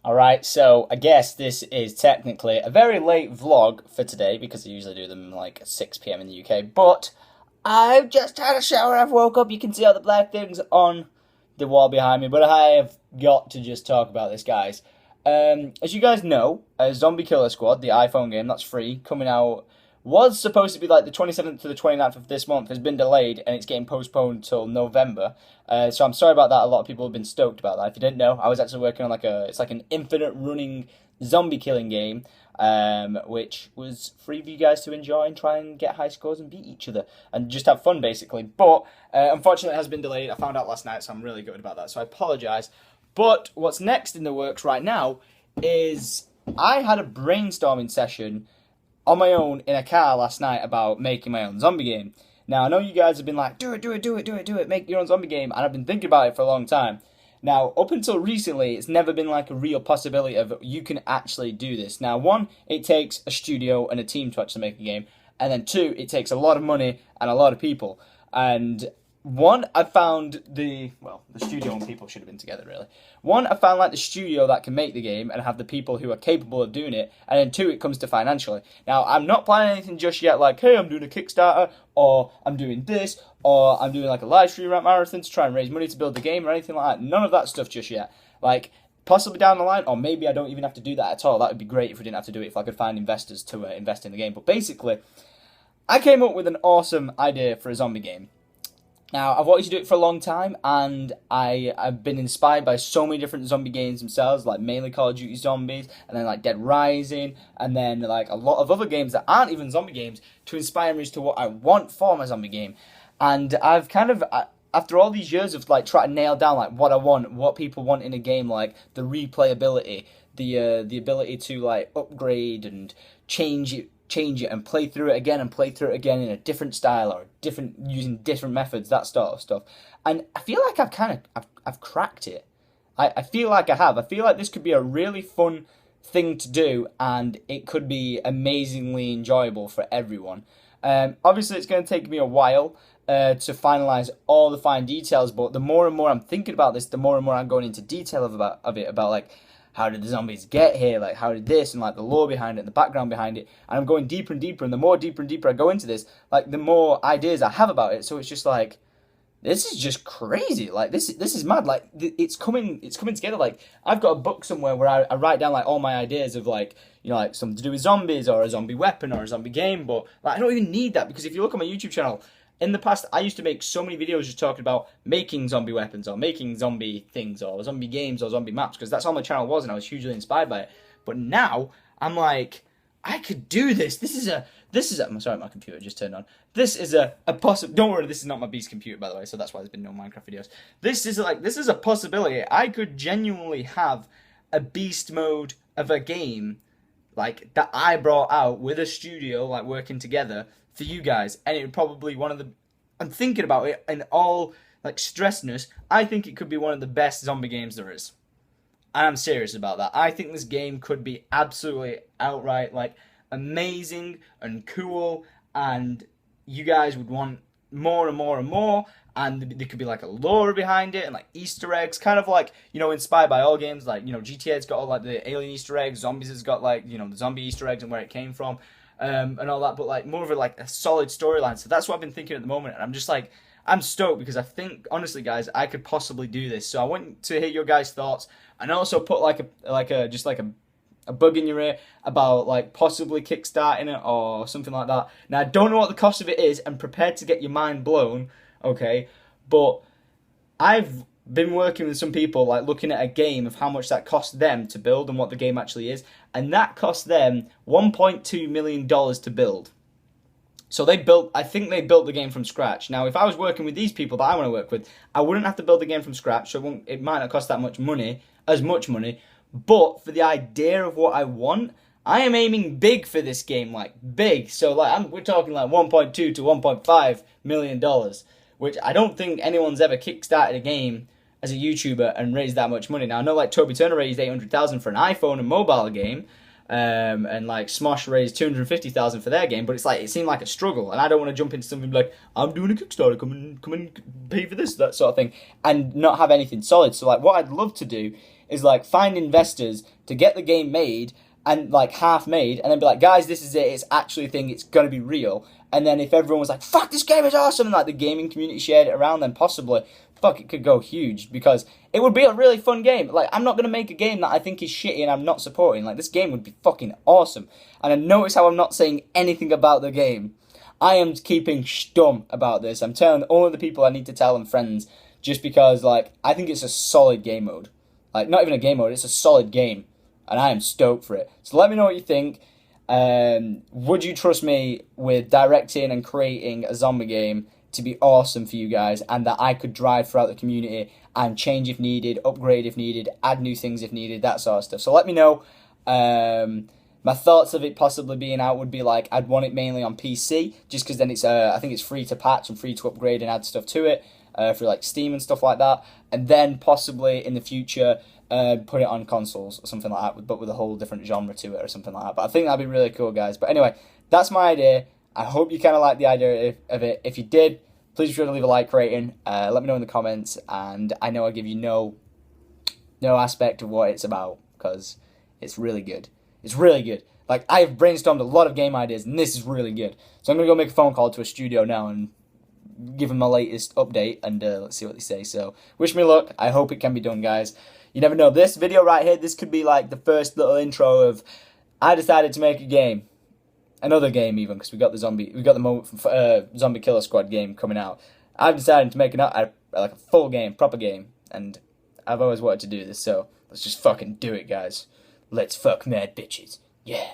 Alright, so I guess this is technically a very late vlog for today because I usually do them like 6 p.m. in the UK, but I've just had a shower, I've woke up, you can see all the black things on the wall behind me, but I have got to just talk about this, guys. As you guys know, Zombie Killer Squad, the iPhone game that's free, coming out, was supposed to be like the 27th to the 29th of this month, has been delayed and it's getting postponed till November. So I'm sorry about that. A lot of people have been stoked about that. If you didn't know, I was actually working on it's like an infinite running zombie killing game, which was free for you guys to enjoy and try and get high scores and beat each other and just have fun basically. But unfortunately, it has been delayed. I found out last night, so I'm really gutted about that. So I apologise. But what's next in the works right now is I had a brainstorming session on my own in a car last night about making my own zombie game. Now, I know you guys have been like, do it, make your own zombie game, and I've been thinking about it for a long time. Now, up until recently, it's never been like a real possibility of you can actually do this. Now, one, it takes a studio and a team to actually make a game, and then two, it takes a lot of money and a lot of people. And one, I found the studio and people should have been together really. One, I found like the studio that can make the game and have the people who are capable of doing it, and then two, it comes to financially. Now, I'm not planning anything just yet like, hey, I'm doing a Kickstarter, or I'm doing this, or I'm doing like a live stream rap marathon to try and raise money to build the game or anything like that. None of that stuff just yet. Like, possibly down the line, or maybe I don't even have to do that at all. That would be great if we didn't have to do it, if I could find investors to invest in the game. But basically, I came up with an awesome idea for a zombie game. Now, I've wanted to do it for a long time, and I've been inspired by so many different zombie games themselves, like mainly Call of Duty Zombies, and then like Dead Rising, and then like a lot of other games that aren't even zombie games to inspire me as to what I want for my zombie game. And I've kind of, after all these years of like trying to nail down like what I want, what people want in a game, like the replayability, the ability to like upgrade and change it and play through it again and play through it again in a different style or different using different methods, that sort of stuff. And I feel like I've cracked it. I feel like I have. I feel like this could be a really fun thing to do, and it could be amazingly enjoyable for everyone. Obviously, it's going to take me a while to finalize all the fine details, but the more and more I'm thinking about this, the more and more I'm going into detail about like how did the zombies get here, like how did this, and like the lore behind it and the background behind it, and I'm going deeper and deeper, and the more deeper and deeper I go into this, like the more ideas I have about it. So it's just like, this is just crazy. Like this is mad. Like it's coming together. Like I've got a book somewhere where I write down like all my ideas of like, you know, like something to do with zombies or a zombie weapon or a zombie game. But like I don't even need that, because if you look on my YouTube channel, in the past I used to make so many videos just talking about making zombie weapons or making zombie things or zombie games or zombie maps, because that's all my channel was, and I was hugely inspired by it. But now I'm like, I could do this. I'm sorry, my computer just turned on. This is a possible. Don't worry, this is not my beast computer, by the way, so that's why there's been no Minecraft videos. This is a possibility. I could genuinely have a beast mode of a game like that I brought out with a studio, like working together for you guys, and it would probably one of the. I'm thinking about it in all like stressedness. I think it could be one of the best zombie games there is. And I'm serious about that. I think this game could be absolutely outright like amazing and cool, and you guys would want more and more and more, and there could be like a lore behind it and like Easter eggs, kind of like, you know, inspired by all games. Like, you know, GTA's got all like the alien Easter eggs, Zombies has got like, you know, the zombie Easter eggs and where it came from, and all that, but like more of a solid storyline. So that's what I've been thinking at the moment, and I'm just like, I'm stoked because I think, honestly, guys, I could possibly do this. So I want to hear your guys' thoughts, and also put like a bug in your ear about like possibly kickstarting it or something like that. Now I don't know what the cost of it is, and prepared to get your mind blown, okay? But I've been working with some people, like looking at a game of how much that cost them to build and what the game actually is, and that cost them $1.2 million to build. So I think they built the game from scratch. Now, if I was working with these people that I want to work with, I wouldn't have to build the game from scratch, so it might not cost that much money, but for the idea of what I want, I am aiming big for this game, like big. So like we're talking like 1.2 to 1.5 million dollars, which I don't think anyone's ever kickstarted a game as a YouTuber and raised that much money. Now I know like Toby Turner raised 800,000 for an iPhone and mobile game, and like Smosh raised 250,000 for their game, but it's like it seemed like a struggle, and I don't want to jump into something like, I'm doing a Kickstarter, come and pay for this, that sort of thing, and not have anything solid. So like what I'd love to do is like find investors to get the game made and like half made, and then be like, guys, this is it. It's actually a thing. It's gonna be real. And then if everyone was like, fuck, this game is awesome, and like the gaming community shared it around, then possibly, fuck, it could go huge, because it would be a really fun game. Like, I'm not gonna make a game that I think is shitty and I'm not supporting. Like, this game would be fucking awesome. And I notice how I'm not saying anything about the game. I am keeping stum about this. I'm telling all of the people I need to tell and friends, just because, like, I think it's a solid game mode. Like, not even a game mode, it's a solid game. And I am stoked for it. So let me know what you think. Would you trust me with directing and creating a zombie game to be awesome for you guys, and that I could drive throughout the community and change if needed, upgrade if needed, add new things if needed, that sort of stuff. So let me know. My thoughts of it possibly being out would be like, I'd want it mainly on PC, just because then it's I think it's free to patch and free to upgrade and add stuff to it for like Steam and stuff like that. And then possibly in the future, put it on consoles or something like that, but with a whole different genre to it or something like that. But I think that'd be really cool, guys. But anyway, that's my idea. I hope you kind of like the idea of it. If you did, please be sure to leave a like rating. Let me know in the comments, and I know I give you no aspect of what it's about, because it's really good. It's really good. Like, I have brainstormed a lot of game ideas, and this is really good. So I'm going to go make a phone call to a studio now and give them my latest update, and let's see what they say. So wish me luck. I hope it can be done, guys. You never know. This video right here, this could be like the first little intro of, I decided to make a game. Another game even, because we got the Zombie Killer Squad game coming out. I've decided to make like a full game, proper game, and I've always wanted to do this, so let's just fucking do it, guys. Let's fuck mad bitches. Yeah.